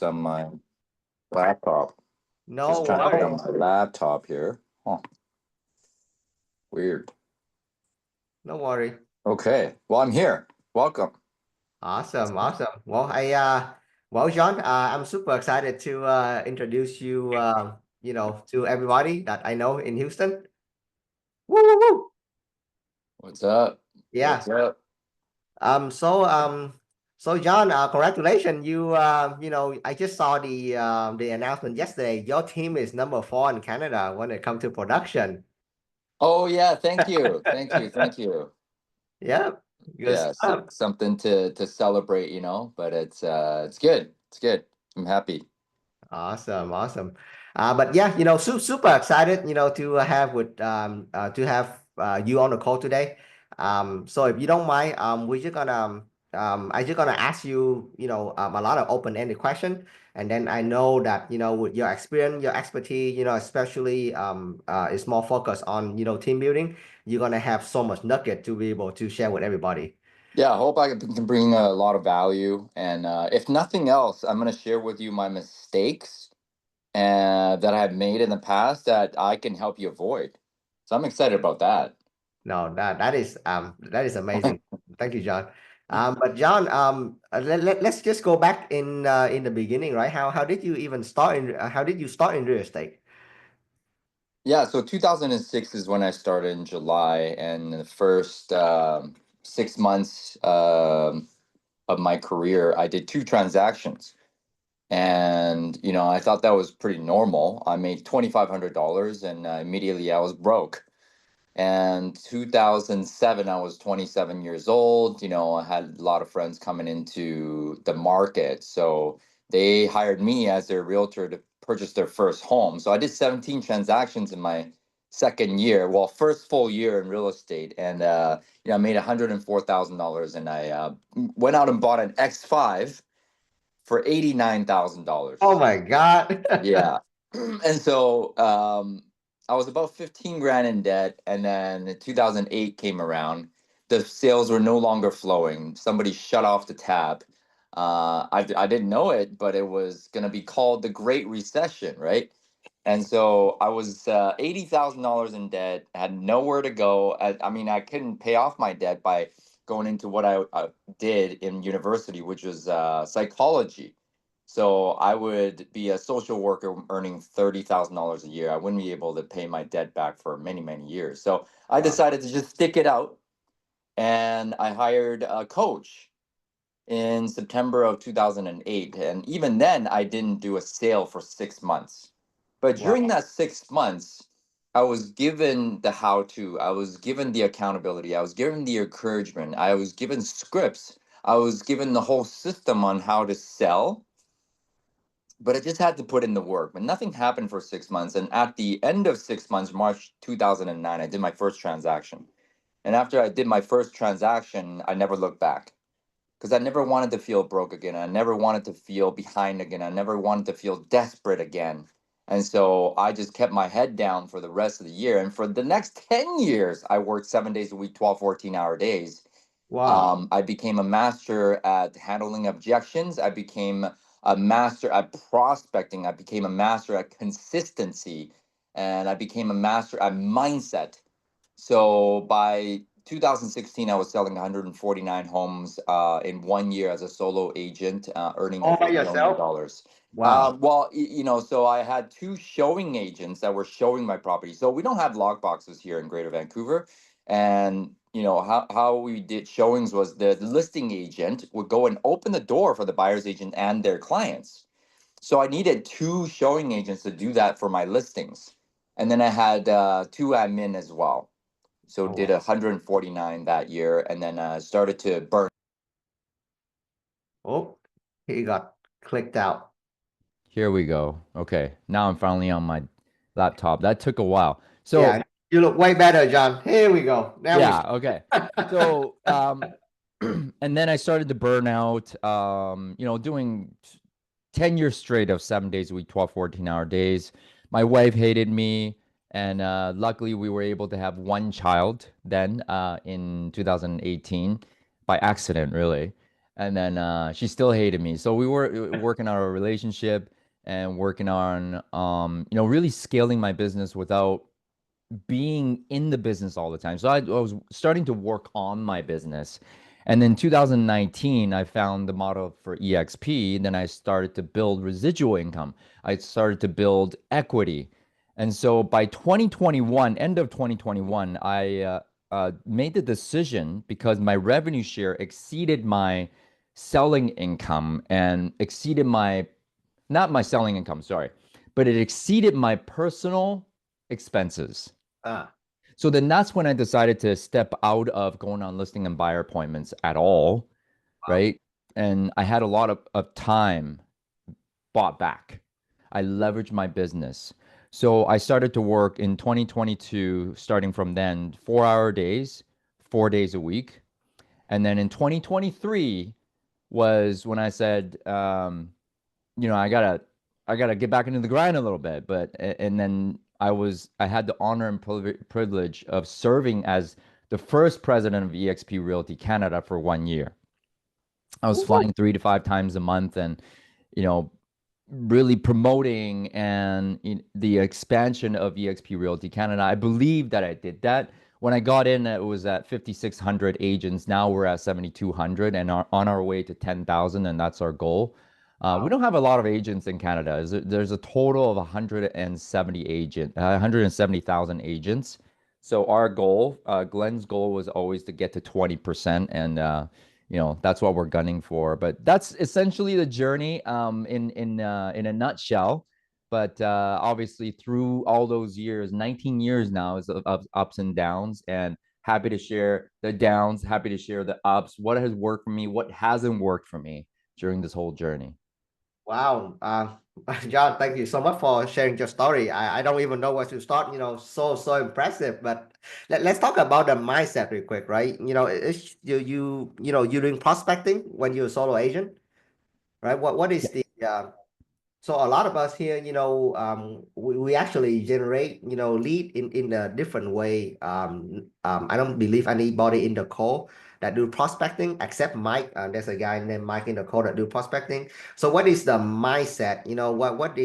use my laptop. No Just trying to get worry. on my laptop here. Huh, weird. No worry. Okay. Well, I'm here. Welcome. Awesome. Awesome. Well, John, I'm super excited to introduce you, to everybody that I know in Houston. Woo, woo, woo. What's up? Yeah. What's up? Um, so, um, so John, congratulations. I just saw the announcement yesterday. Your team is number 4 in Canada when it comes to production. Oh yeah, thank you. Thank you. Thank you. Yeah. Good Yeah, so, stuff. something to celebrate, but it's good. It's good. I'm happy. Awesome, awesome. But yeah, super excited, to have you on the call today. So if you don't mind, I just gonna ask you, a lot of open-ended question, and then I know that, with your experience, your expertise, especially it's more focused on, team building. You're gonna have so much nugget to be able to share with everybody. Yeah, I hope I can bring a lot of value. And if nothing else, I'm going to share with you my mistakes that I've made in the past that I can help you avoid. So I'm excited about that. No, that is amazing. Thank you, John. But John, let's just go back in the beginning, right? How did you even start in how did you start in real estate? Yeah, so 2006 is when I started in July, and the first 6 months of my career, I did two transactions. And, I thought that was pretty normal. I made $2,500 and immediately I was broke. And 2007, I was 27 years old. I had a lot of friends coming into the market. So they hired me as their realtor to purchase their first home. So I did 17 transactions in my second year, well, first full year in real estate. And, I made $104,000 and I went out and bought an X5 for Oh $89,000. my God. Yeah. And so I was about 15 grand in debt. And then 2008 came around. The sales were no longer flowing. Somebody shut off the tap. I didn't know it, but it was going to be called the Great Recession, right? And so I was $80,000 in debt, had nowhere to go. I mean, I couldn't pay off my debt by going into what I did in university, which was psychology. So I would be a social worker earning $30,000 a year. I wouldn't be able to pay my debt back for many, many years. So I Wow. decided to just stick it out, and I hired a coach in September of 2008. And even then, I didn't do a sale for 6 months. But during Wow. that 6 months, I was given the how to, I was given the accountability, I was given the encouragement, I was given scripts, I was given the whole system on how to sell, but I just had to put in the work. But nothing happened for 6 months. And at the end of 6 months, March 2009, I did my first transaction. And after I did my first transaction, I never looked back because I never wanted to feel broke again. I never wanted to feel behind again. I never wanted to feel desperate again. And so I just kept my head down for the rest of the year. And for the next 10 years, I worked 7 days a week, 12, 14-hour days. Wow. I became a master at handling objections. I became a master at prospecting. I became a master at consistency. And I became a master at mindset. So by 2016, I was selling 149 homes in 1 year as a solo agent, earning All over by $1 million. yourself? Wow. Well, so I had two showing agents that were showing my property. So we don't have log boxes here in Greater Vancouver. And, how we did showings was the listing agent would go and open the door for the buyer's agent and their clients. So I needed two showing agents to do that for my listings. And then I had two admin as well. So Oh, did wow. 149 that year, and then started to burn. Oh, he got clicked out. Here we go. Okay, now I'm finally on my laptop. That took a while. So Yeah, you look way better, John. Here we go. Now we yeah, okay. So and then I started to burn out, doing 10 years straight of 7 days a week, 12, 14-hour days. My wife hated me, and luckily we were able to have one child then in 2018 by accident, really. And then she still hated me. So we were working on our relationship and working on really scaling my business without being in the business all the time. So I was starting to work on my business. And then 2019, I found the model for EXP. Then I started to build residual income. I started to build equity. And so by 2021, end of 2021, I made the decision because my revenue share exceeded my selling income and exceeded my, not my selling income, sorry, but it exceeded my personal expenses. Ah, So then that's when I decided to step out of going on listing and buyer appointments at all, wow. right? And I had a lot of time bought back. I leveraged my business. So I started to work in 2022, starting from then, 4 hour days, 4 days a week. And then in 2023 was when I said, I gotta get back into the grind a little bit. And then I had the honor and privilege of serving as the first president of EXP Realty Canada for 1 year. I was Woo. flying 3 to 5 times a month and, you know, really promoting and the expansion of EXP Realty Canada. I believe that I did that. When I got in, it was at 5,600 agents. Now we're at 7,200 and are on our way to 10,000, and that's our goal. We Wow. don't have a lot of agents in Canada. There's a total of 170,000 agents. So our goal, Glenn's goal was always to get to 20%, and that's what we're gunning for. But that's essentially the journey in a nutshell. But obviously, through all those years, 19 years now is of ups and downs, and happy to share the downs, happy to share the ups, what has worked for me, what hasn't worked for me during this whole journey. Wow. John, thank you so much for sharing your story. I don't even know where to start, so impressive. But let's talk about the mindset real quick, right? It's you're doing prospecting when you're a solo agent, right? What is the so a lot of us here, we actually generate, lead in a different way. I don't believe anybody in the call that do prospecting except Mike. There's a guy named Mike in the call that do prospecting. So what is the mindset? What do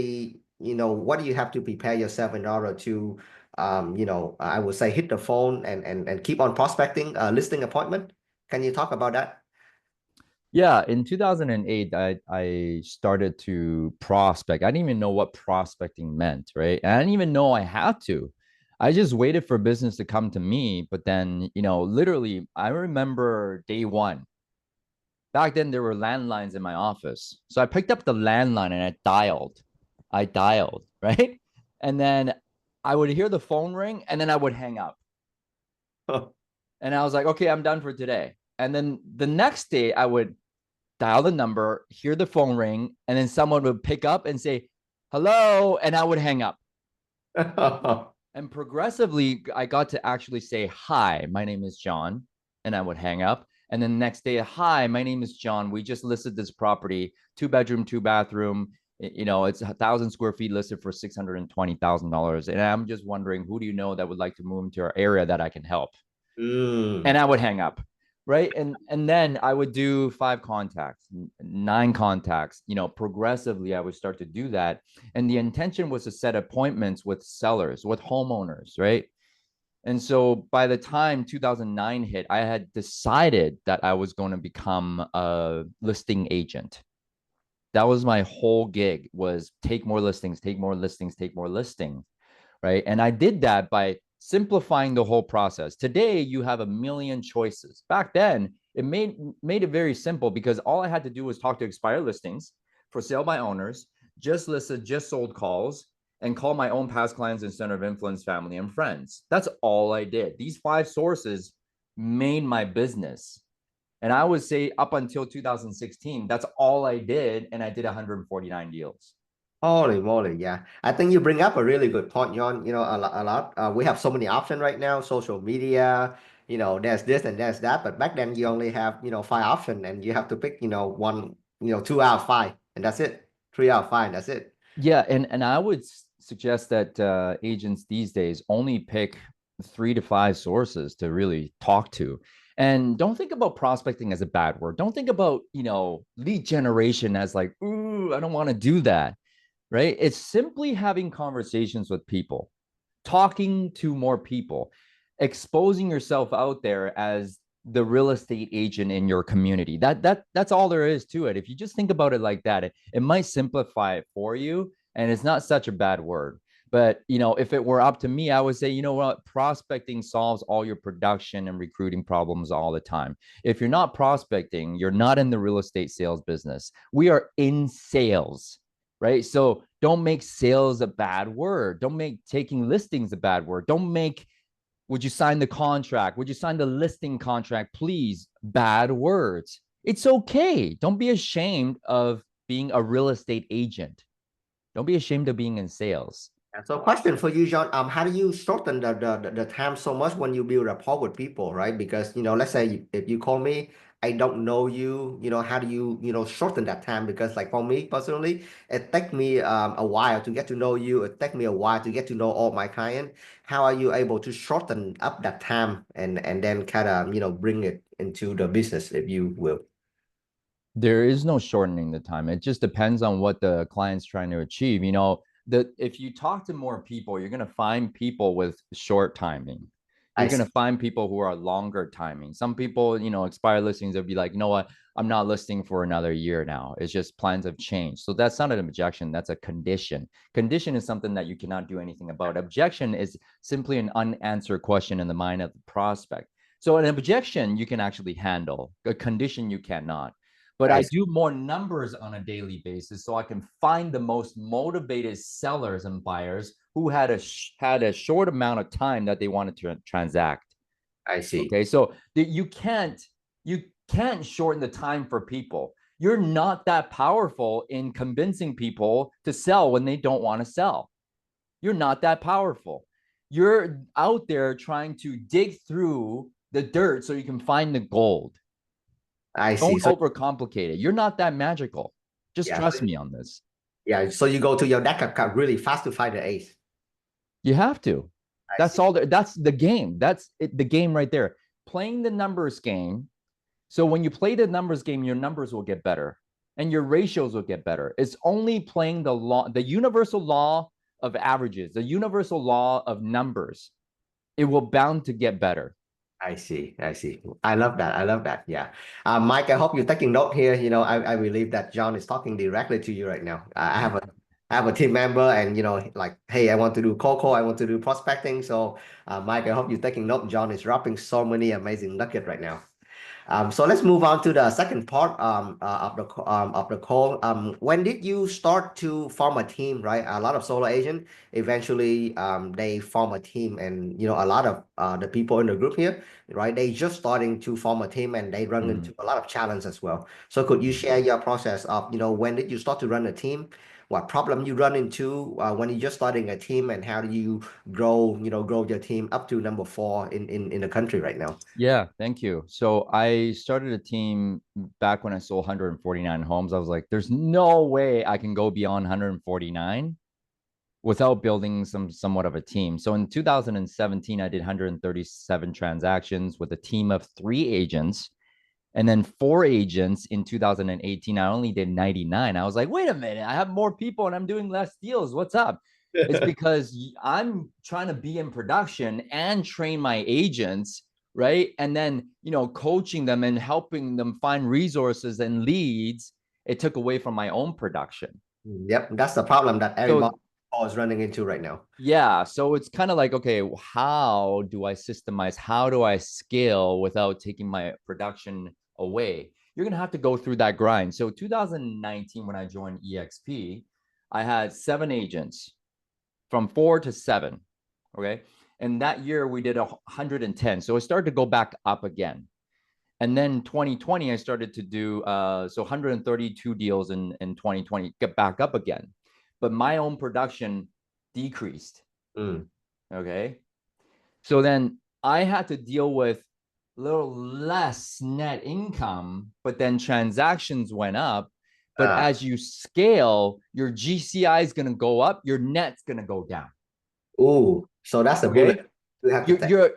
you have to prepare yourself in order to, I would say hit the phone and keep on prospecting, listing appointment? Can you talk about that? Yeah, in 2008, I started to prospect. I didn't even know what prospecting meant, right? And I didn't even know I had to. I just waited for business to come to me. But then, literally, I remember day one. Back then, there were landlines in my office. So I picked up the landline and I dialed. Right? And then I would hear the phone ring and then I would hang up. And I was like, okay, I'm done for today. And then the next day, I would dial the number, hear the phone ring, and then someone would pick up and say, hello, and I would hang up. And progressively, I got to actually say, hi, my name is John, and I would hang up. And then the next day, hi, my name is John. We just listed this property, 2 bedroom, 2 bathroom. It's 1,000 square feet listed for $620,000. And I'm just wondering, who do you know that would like to move into our area that I can help? And I would hang up, right? And then I would do 5 contacts, 9 contacts. Progressively I would start to do that, and the intention was to set appointments with sellers, with homeowners, right? And so by the time 2009 hit, I had decided that I was going to become a listing agent. That was my whole gig, was take more listings, take more listings, take more listings, right? And I did that by simplifying the whole process. Today, you have a million choices. Back then, it made it very simple because all I had to do was talk to expired listings, for sale by owners, just listed, just sold calls, and call my own past clients and center of influence, family, and friends. That's all I did. These 5 sources made my business. And I would say up until 2016, that's all I did. And I did 149 deals. Holy moly, yeah. I think you bring up a really good point, John. A lot. We have so many options right now, social media, there's this and there's that. But back then you only have, 5 options and you have to pick, one, 2 out of 5 and that's it. 3 out of 5, and that's it. Yeah, and I would suggest that agents these days only pick 3 to 5 sources to really talk to. And don't think about prospecting as a bad word. Don't think about, lead generation as like, ooh, I don't want to do that. Right? It's simply having conversations with people, talking to more people, exposing yourself out there as the real estate agent in your community. That's all there is to it. If you just think about it like that, it might simplify it for you, and it's not such a bad word. But if it were up to me, I would say, you know what, prospecting solves all your production and recruiting problems all the time. If you're not prospecting, you're not in the real estate sales business. We are in sales, right? So don't make sales a bad word. Don't make taking listings a bad word. Don't make, would you sign the contract? Would you sign the listing contract? Please, bad words. It's okay. Don't be ashamed of being a real estate agent. Don't be ashamed of being in sales. And so question for you, John, how do you shorten the time so much when you build rapport with people, right? Because, let's say if you call me, I don't know you, how do you, shorten that time? Because like for me personally, it take me a while to get to know you. It take me a while to get to know all my clients. How are you able to shorten up that time and then kind of, bring it into the business, if you will? There is no shortening the time. It just depends on what the client's trying to achieve. If you talk to more people, you're going to find people with short timing. I You're going see. to find people who are longer timing. Some people, expire listings, they'll be like, you know what, I'm not listing for another year now. It's just plans have changed. So that's not an objection. That's a condition. Condition is something that you cannot do anything about. Objection is simply an unanswered question in the mind of the prospect. So an objection you can actually handle. A condition you cannot. But I I see. do more numbers on a daily basis, so I can find the most motivated sellers and buyers who had a short amount of time that they wanted to transact. I see. Okay, so you can't shorten the time for people. You're not that powerful in convincing people to sell when they don't want to sell. You're not that powerful. You're out there trying to dig through the dirt so you can find the gold. I see. Don't So overcomplicate it. You're not that magical. Just yeah, trust me on this. yeah. So you go to your deck account really fast to find the ace. You have to. I That's see. all. That's the game. That's it, the game right there. Playing the numbers game. So when you play the numbers game, your numbers will get better and your ratios will get better. It's only playing the law, the universal law of averages, the universal law of numbers. It will bound to get better. I see. I see. I love that. I love that. Yeah. Mike, I hope you're taking note here. I believe that John is talking directly to you right now. I have a team member and, like, hey, I want to do cold call. I want to do prospecting. So, Mike, I hope you're taking note. John is dropping so many amazing nuggets right now. So let's move on to the second part of the call. When did you start to form a team? Right, a lot of solo agent eventually they form a team, and a lot of the people in the group here, right? They just starting to form a team, and they run Mm. into a lot of challenge as well. So could you share your process of when did you start to run a team? What problem you run into when you're just starting a team, and how do you grow your team up to number four in the country right now? Yeah, thank you. So I started a team back when I sold 149 homes. I was like, there's no way I can go beyond 149 without building somewhat of a team. So in 2017, I did 137 transactions with a team of 3 agents. And then 4 agents in 2018, I only did 99. I was like, wait a minute, I have more people and I'm doing less deals. What's up? It's because I'm trying to be in production and train my agents, right? And then, coaching them and helping them find resources and leads. It took away from my own production. Yep, that's the problem that everybody So is running into right now. yeah, so it's kind of like, okay, how do I systemize? How do I scale without taking my production away? You're going to have to go through that grind. So 2019, when I joined EXP, I had 7 agents from 4 to 7. Okay. And that year we did 110. So it started to go back up again. And then 2020, I started to do 132 deals in 2020, get back up again. But my own production decreased. Mm. Okay. So then I had to deal with a little less net income, but then transactions went up. But Uh, as you scale, your GCI is going to go up, your net's going to go down. ooh, so that's a Okay. bullet we have to You're, take. you're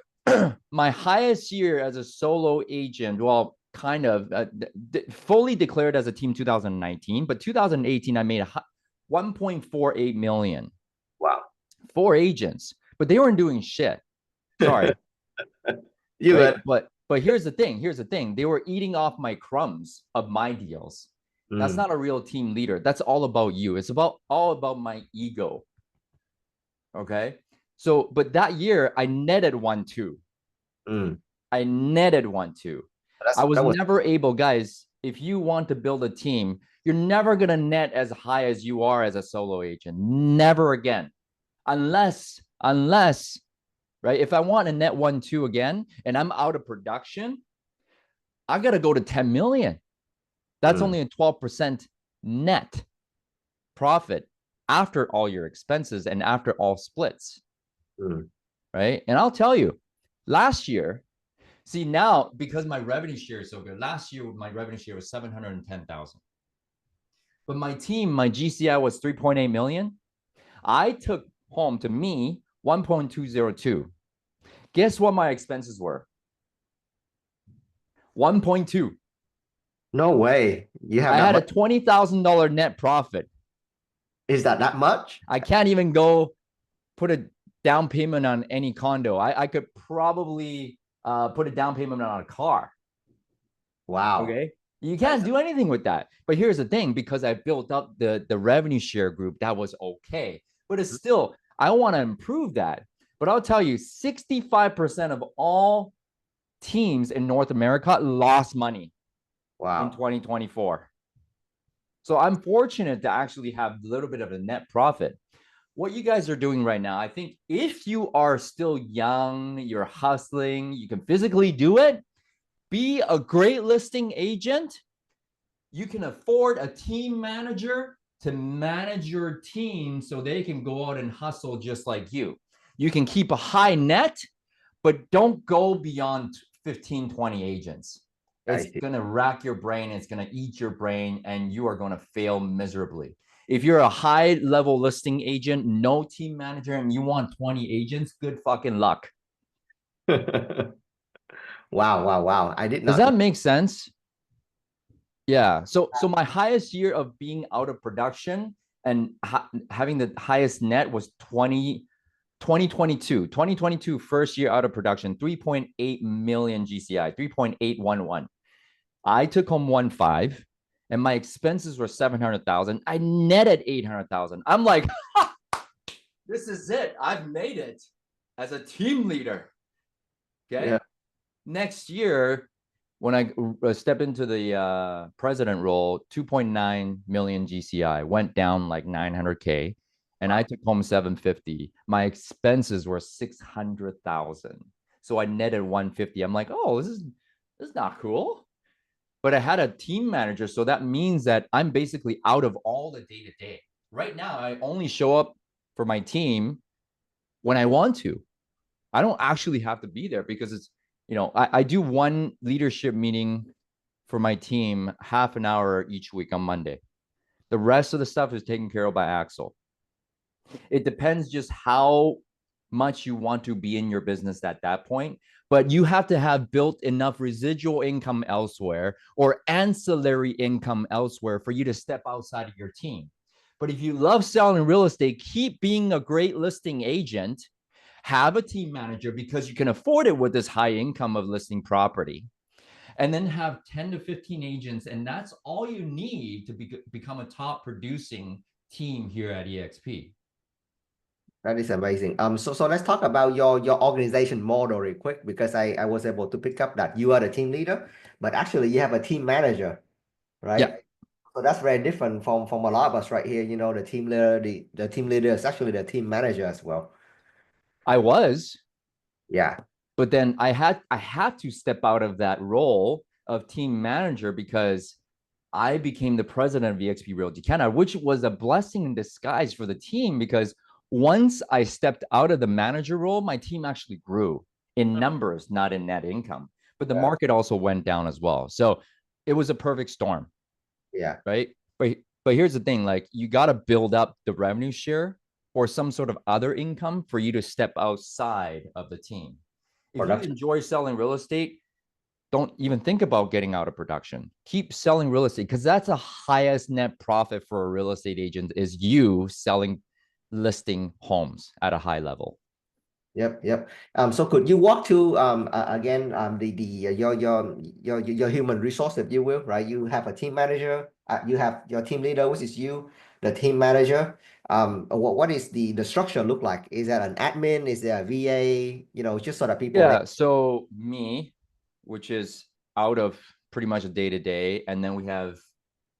my highest year as a solo agent, well, kind of fully declared as a team 2019, but 2018 I made 1.48 million. Wow. 4 agents, but they weren't doing shit. Sorry. You right? would. But here's the thing. Here's the thing. They were eating off my crumbs of my deals. That's not a real team leader. That's all about you. It's all about my ego. Okay. So, but that year I netted 1.2. I netted 1.2. I was never able, guys. If you want to build a team, you're never gonna net as high as you are as a solo agent. Never again, unless right. If I want to net 1.2 again, and I'm out of production, I gotta go to 10 million. That's only a 12% net profit after all your expenses and after all splits. Right. And I'll tell you, last year, see now, because my revenue share is so good, last year my revenue share was 710,000. But my team, my GCI was 3.8 million. I took home to me 1.202. Guess what my expenses were? 1.2. No way. You have I that had a much? $20,000 net profit. Is that much? I can't even go put a down payment on any condo. I could probably put a down payment on a car. Wow. Okay. You can't do anything with that. But here's the thing, because I built up the revenue share group, that was okay. But it's still, I want to improve that. But I'll tell you, 65% of all teams in North America lost money in 2024. So I'm fortunate to actually have a little bit of a net profit. What you guys are doing right now, I think if you are still young, you're hustling, you can physically do it, be a great listing agent. You can afford a team manager to manage your team so they can go out and hustle just like you. You can keep a high net, but don't go beyond 15, 20 agents. It's going to rack your brain. It's going to eat your brain, and you are going to fail miserably. If you're a high level listing agent, no team manager, and you want 20 agents, good fucking luck. Wow. I did not. Does that make sense? Yeah. So my highest year of being out of production and having the highest net was 2022. 2022 first year out of production, 3.8 million GCI, 3.811. I took home 1.5 and my expenses were 700,000. I netted 800,000. I'm like, this is it. I've made it as a team leader. Okay. Yeah. Next year, when I step into the president role, 2.9 million GCI went down like 900K, and I took home 750. My expenses were 600,000, so I netted 150. I'm like, oh, this is not cool. But I had a team manager, so that means that I'm basically out of all the day to day. Right now, I only show up for my team when I want to. I don't actually have to be there because it's, you know, I do one leadership meeting for my team, half an hour each week on Monday. The rest of the stuff is taken care of by Axel. It depends just how much you want to be in your business at that point, but you have to have built enough residual income elsewhere or ancillary income elsewhere for you to step outside of your team. But if you love selling real estate, keep being a great listing agent. Have a team manager because you can afford it with this high income of listing property, and then have 10 to 15 agents. And that's all you need to become a top producing team here at EXP. That is amazing. So let's talk about your organization model real quick, because I was able to pick up that you are the team leader, but actually you have a team manager, right? Yeah. So that's very different from a lot of us right here. You know, the team leader, the team leader is actually the team manager as well. I was. Yeah. But then I had to step out of that role of team manager because I became the president of EXP Realty Canada, which was a blessing in disguise for the team, because once I stepped out of the manager role, my team actually grew in numbers, not in net income. But the market also went down as well. So it was a perfect storm. Yeah. Right. But here's the thing, like, you got to build up the revenue share or some sort of other income for you to step outside of the team. If you Production. enjoy selling real estate, don't even think about getting out of production. Keep selling real estate because that's the highest net profit for a real estate agent is you selling listing homes at a high level. Yep. So could you walk to again the your human resource, if you will, right? You have a team manager, you have your team leader, which is you, the team manager. What is the structure look like? Is that an admin? Is there a VA? You know, just so that people Yeah. So me, which is out of pretty much a day to day, and then we have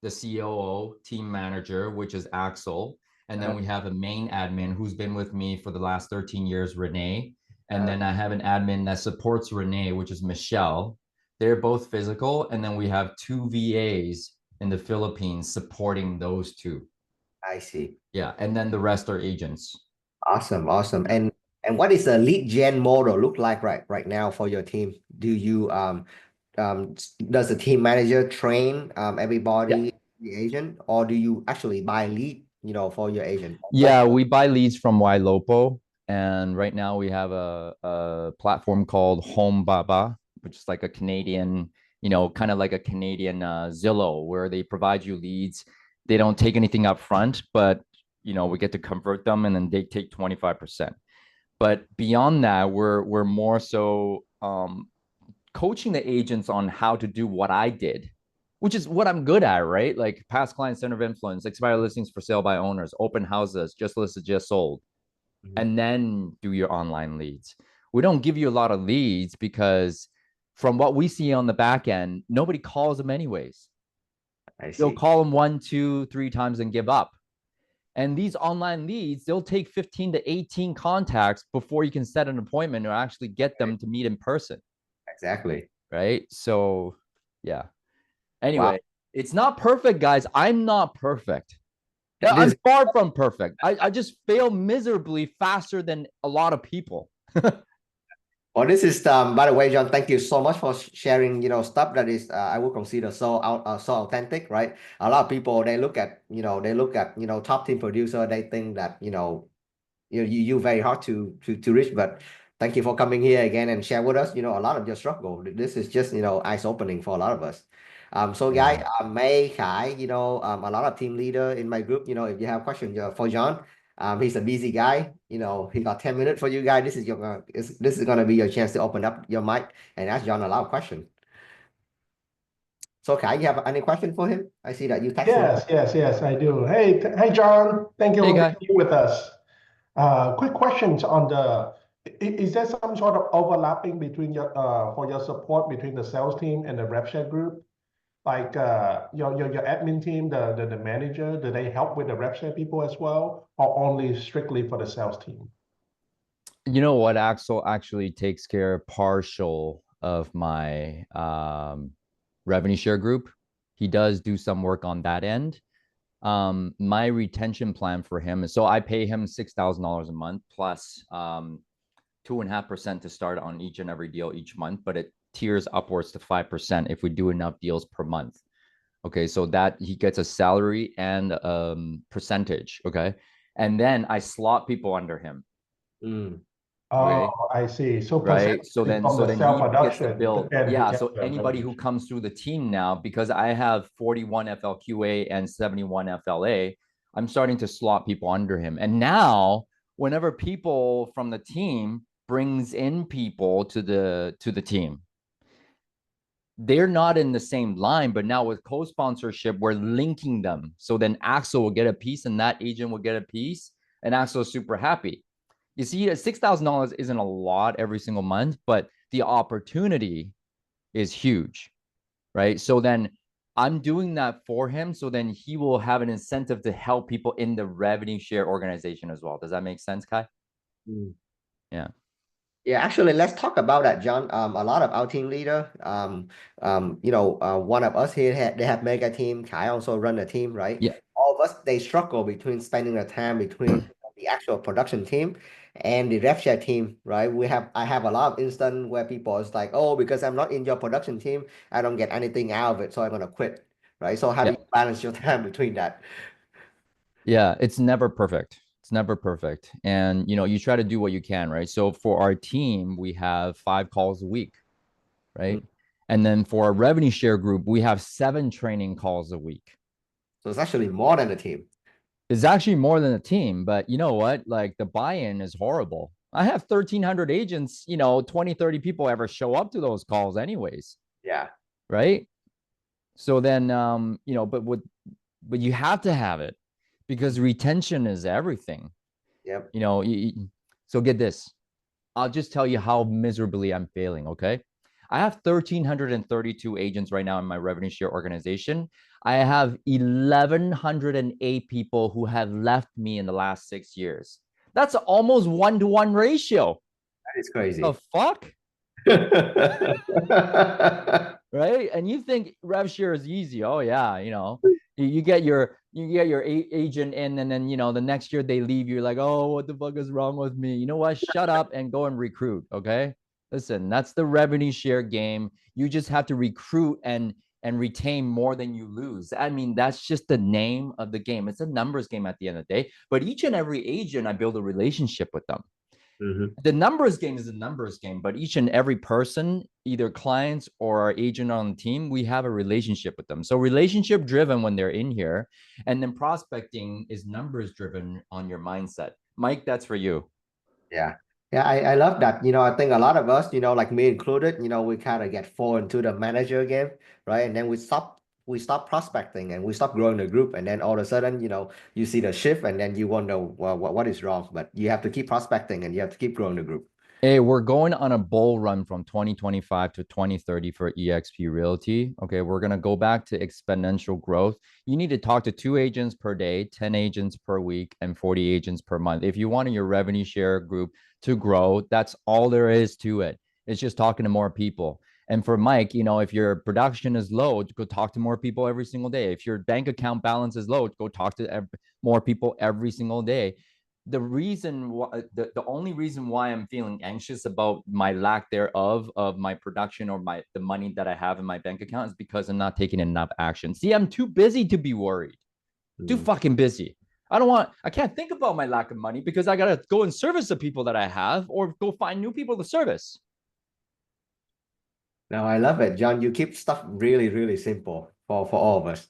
the COO, team manager, which is Axel, and then we have a main admin who's been with me for the last 13 years, Renee, and then I have an admin that supports Renee, which is Michelle. They're both physical, and then we have two VAs in the Philippines supporting those two. I see. Yeah, and then the rest are agents. Awesome. And what is the lead gen model look like right now for your team? Do you does the team manager train Yeah. everybody, the agent, or do you actually buy lead, you know, for your agent? Yeah, we buy leads from Ylopo, and right now we have a platform called Home Baba, which is like a Canadian, kind of like a Canadian Zillow, where they provide you leads. They don't take anything up front, but we get to convert them, and then they take 25%. But beyond that, we're more so coaching the agents on how to do what I did, which is what I'm good at, right? Like past client center of influence, expired listings for sale by owners, open houses, just listed, just sold, and then do your online leads. We don't give you a lot of leads because from what we see on the back end, nobody calls them anyways. I They'll see. call them 1, 2, 3 times and give up. And these online leads, they'll take 15 to 18 contacts before you can set an appointment or actually get them to meet in person. Exactly. Right. So, yeah. Wow. Anyway, it's not perfect, guys. I'm not perfect. I'm This, far from perfect. I just fail miserably faster than a lot of people. well, this is by the way, John, thank you so much for sharing, you know, stuff that is I would consider so authentic, right? A lot of people they look at, top team producer, they think that, you very hard to reach, but thank you for coming here again and share with us, a lot of your struggle. This is just, eyes opening for a lot of us. So guys, May, Khai, a lot of team leader in my group, if you have questions for John, he's a busy guy, he got 10 minutes for you guys. This is gonna be your chance to open up your mic and ask John a lot of questions. So Khai, you have any question for him? I see that you texted. Yes, I do. Hey, John. Thank you Hey, for guy. being here with us. Quick questions on is there some sort of overlapping between for your support between the sales team and the rep share group? Like your admin team, the manager, do they help with the rep share people as well, or only strictly for the sales team? You know what? Axel actually takes care partial of my revenue share group. He does do some work on that end. My retention plan for him is so I pay him $6,000 a month plus 2.5% to start on each and every deal each month, but it tiers upwards to 5% if we do enough deals per month. Okay, so that he gets a salary and percentage. Okay, and then I slot people under him. Oh, Okay, I see. So right. So percentage then, from so the then self he gets to production build. depend Yeah. who So gets the anybody who revenue. comes through the team now, because I have 41 FLQA and 71 FLA, I'm starting to slot people under him. And now, whenever people from the team brings in people to the team, they're not in the same line, but now with co-sponsorship, we're linking them. So then Axel will get a piece and that agent will get a piece, and Axel is super happy. You see, $6,000 isn't a lot every single month, but the opportunity is huge, right? So then I'm doing that for him. So then he will have an incentive to help people in the revenue share organization as well. Does that make sense, Kai? Yeah. Yeah, actually, let's talk about that, John. A lot of our team leader, one of us here, they have mega team. Kai also run a team, right? Yeah. All of us, they struggle between spending the time between the actual production team and the rev share team, right? I have a lot of instance where people is like, oh, because I'm not in your production team, I don't get anything out of it, so I'm gonna quit, right? So how do Yeah. you balance your time between that? Yeah. It's never perfect. It's never perfect. And, you try to do what you can, right? So for our team, we have 5 calls a week, right? And then for our revenue share group, we have 7 training calls a week. So it's actually more than a team. It's actually more than a team, but you know what? Like the buy-in is horrible. I have 1,300 agents, 20, 30 people ever show up to those calls anyways. Yeah. Right. So then, but you have to have it because retention is everything. Yep. So get this. I'll just tell you how miserably I'm failing. Okay. I have 1,332 agents right now in my revenue share organization. I have 1,108 people who have left me in the last 6 years. That's almost 1-to-1 ratio. That is crazy. The fuck? Right? And you think rev share is easy. Oh yeah, you get your agent in, and then the next year they leave. You're like, oh, what the fuck is wrong with me? You know what? Shut up and go and recruit. Okay. Listen, that's the revenue share game. You just have to recruit and retain more than you lose. I mean, that's just the name of the game. It's a numbers game at the end of the day. But each and every agent, I build a relationship with them. The numbers game is a numbers game, but each and every person, either clients or our agent on the team, we have a relationship with them. So relationship driven when they're in here, and then prospecting is numbers driven on your mindset. Mike, that's for you. Yeah. Yeah, I love that. I think a lot of us, like me included, we kind of get fall into the manager game, right? And then we stop prospecting and we stop growing the group. And then all of a sudden, you see the shift and then you wonder, well, what is wrong? But you have to keep prospecting and you have to keep growing the group. Hey, we're going on a bull run from 2025 to 2030 for eXp Realty. Okay, we're going to go back to exponential growth. You need to talk to 2 agents per day, 10 agents per week, and 40 agents per month. If you want your revenue share group to grow, that's all there is to it. It's just talking to more people. And for Mike, if your production is low, go talk to more people every single day. If your bank account balance is low, go talk to more people every single day. The only reason why I'm feeling anxious about my lack thereof of my production or the money that I have in my bank account is because I'm not taking enough action. See, I'm too busy to be worried. Too fucking busy. I can't think about my lack of money because I gotta go and service the people that I have or go find new people to service. No, I love it, John. You keep stuff really, really simple for all of us.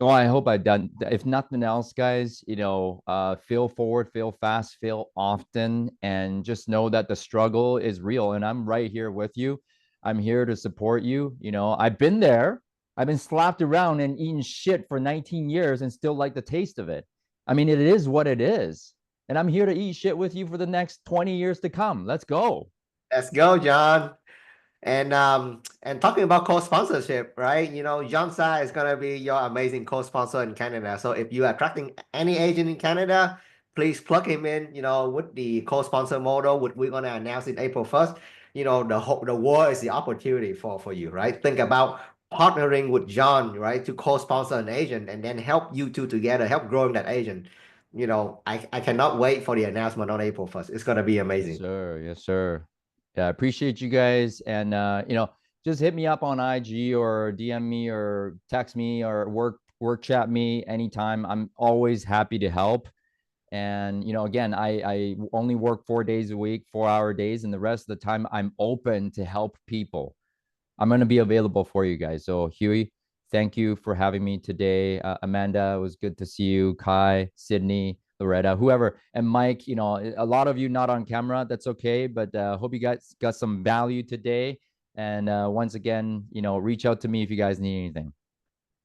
Well, I hope I've done. If nothing else, guys, fail forward, fail fast, fail often, and just know that the struggle is real. And I'm right here with you. I'm here to support you. I've been there. I've been slapped around and eaten shit for 19 years and still like the taste of it. I mean, it is what it is. And I'm here to eat shit with you for the next 20 years to come. Let's go. Let's go, John. And talking about co-sponsorship, right? John Tsai is gonna be your amazing co-sponsor in Canada. So if you are attracting any agent in Canada, please plug him in. With the co-sponsor model, we're gonna announce it April 1st. The war is the opportunity for you, right? Think about partnering with John, right, to co-sponsor an agent and then help you two together, help growing that agent. I cannot wait for the announcement on April 1st. It's gonna be amazing. Yes, sir. Yes, sir. Yeah, I appreciate you guys. And just hit me up on IG or DM me or text me or work chat me anytime. I'm always happy to help. And again, I only work 4 days a week, 4-hour days, and the rest of the time I'm open to help people. I'm going to be available for you guys. So Huey, thank you for having me today. Amanda, it was good to see you. Kai, Sydney, Loretta, whoever, and Mike, a lot of you not on camera. That's okay. But hope you guys got some value today. And once again, reach out to me if you guys need anything.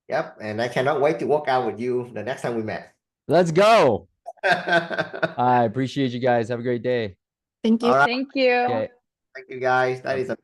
Yep. And I cannot wait to work out with you the next time we met. Let's go. I appreciate you guys. Have a great day. Thank you. All right. Thank you. Okay. Thank you, guys. That is a